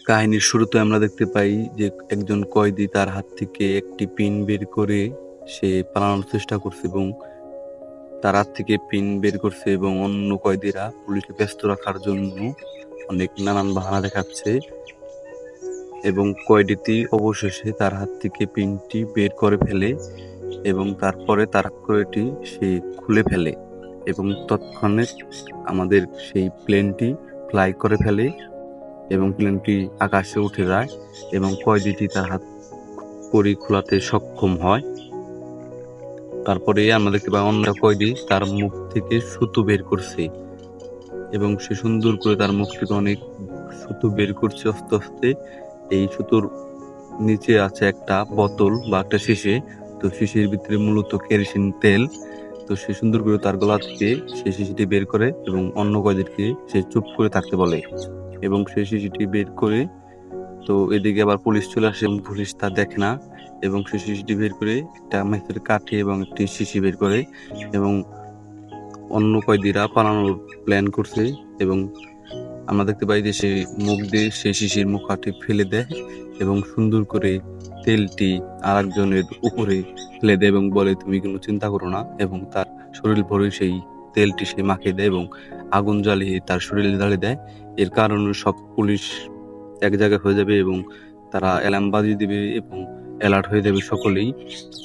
কাহিনীর শুরুতে আমরা দেখতে পাই যে একজন কয়েদি তার হাত থেকে একটি পিন বের করে সে পালানোর চেষ্টা করছে এবং তার হাত থেকে পিন বের করছে এবং অন্য কয়েদিরা পুলিশকে ব্যস্ত রাখার জন্য অনেক নানান বাহানা দেখাচ্ছে এবং কয়েদিটি অবশেষে তার হাত থেকে পিনটি বের করে ফেলে এবং তারপরে তার কয়েদি সে খুলে ফেলে এবং তৎক্ষণাৎ আমাদের সেই প্লেনটি ফ্লাই করে ফেলে এবং প্লেনটি আকাশে উঠে যায় এবং কয়েদিটি তার হাত কড়ি খোলাতে সক্ষম হয়। তারপরে আমরা দেখতে পাই অন্য কয়েদি তার মুখ থেকে সুতো বের করছে এবং সে সুন্দর করে তার মুখ থেকে অনেক সুতো বের করছে আস্তে আস্তে। এই সুতোর নিচে আছে একটা বোতল বা একটা শিশি, তো শিশির ভিতরে মূলত কেরোসিন তেল। তো সে সুন্দর করে তার গলা থেকে সেই শিশিটি বের করে এবং অন্য কয়েদিকে সে চুপ করে থাকতে বলে এবং সেই শিশিটি বের করে, তো এদিকে আবার পুলিশ চলে আসে এবং পুলিশ তা দেখে না এবং সে শিশিটি বের করে একটা মেথের কাঠি এবং একটি শিশি বের করে এবং অন্য কয়েদিরা পালানোর প্ল্যান করছে এবং আমরা দেখতে পাই যে সে মুখ দিয়ে সেই শিশির মুখাটি ফেলে দেয় এবং সুন্দর করে তেলটি আরেকজনের উপরে ফেলে দেয় এবং বলে তুমি কোনো চিন্তা করো না, এবং তার শরীর ভরে সেই তেলটি সে মাখিয়ে দেয় এবং আগুন জ্বালিয়ে তার শরীরে জ্বালিয়ে দেয়। এর কারণে সব পুলিশ এক জায়গায় হয়ে যাবে এবং তারা অ্যালার্ম বাজিয়ে দেবে এবং অ্যালার্ট হয়ে যাবে সকলেই।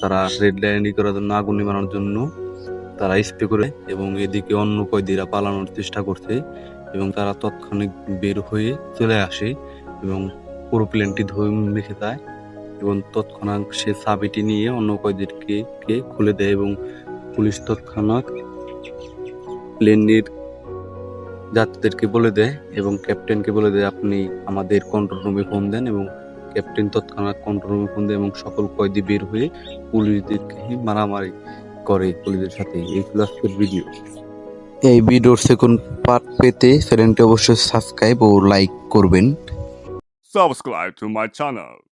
তারা রেড লাইন করার জন্য, আগুন নিবানোর জন্য তারা স্প্রে করে এবং এদিকে অন্য কয়েদিরা পালানোর চেষ্টা করছে এবং তারা তৎক্ষণাৎ বের হয়ে চলে আসে এবং পুরো প্লেনটি ধুয়ে রেখে দেয় এবং তৎক্ষণাৎ সে চাবিটি নিয়ে অন্য কয়েদিকে খুলে দেয় এবং পুলিশ তৎক্ষণাৎ প্লেনের যাত্রীদেরকে বলে দেয় এবং ক্যাপ্টেনকে বলে দেয় আপনি আমাদের কন্ট্রোল রুমে ফোন দেন এবং ক্যাপ্টেন তৎক্ষণাৎ কন্ট্রোল রুমে ফোন দেয় এবং সকল কয়েদি বের হয়ে পুলিশদেরকে মারামারি করে পুলিশের সাথে। এই ছিল আজকের ভিডিও। এই ভিডিওর সেকেন্ড পার্ট পেতে চ্যানেলটি অবশ্যই সাবস্ক্রাইব ও লাইক করবেন। Subscribe to my channel.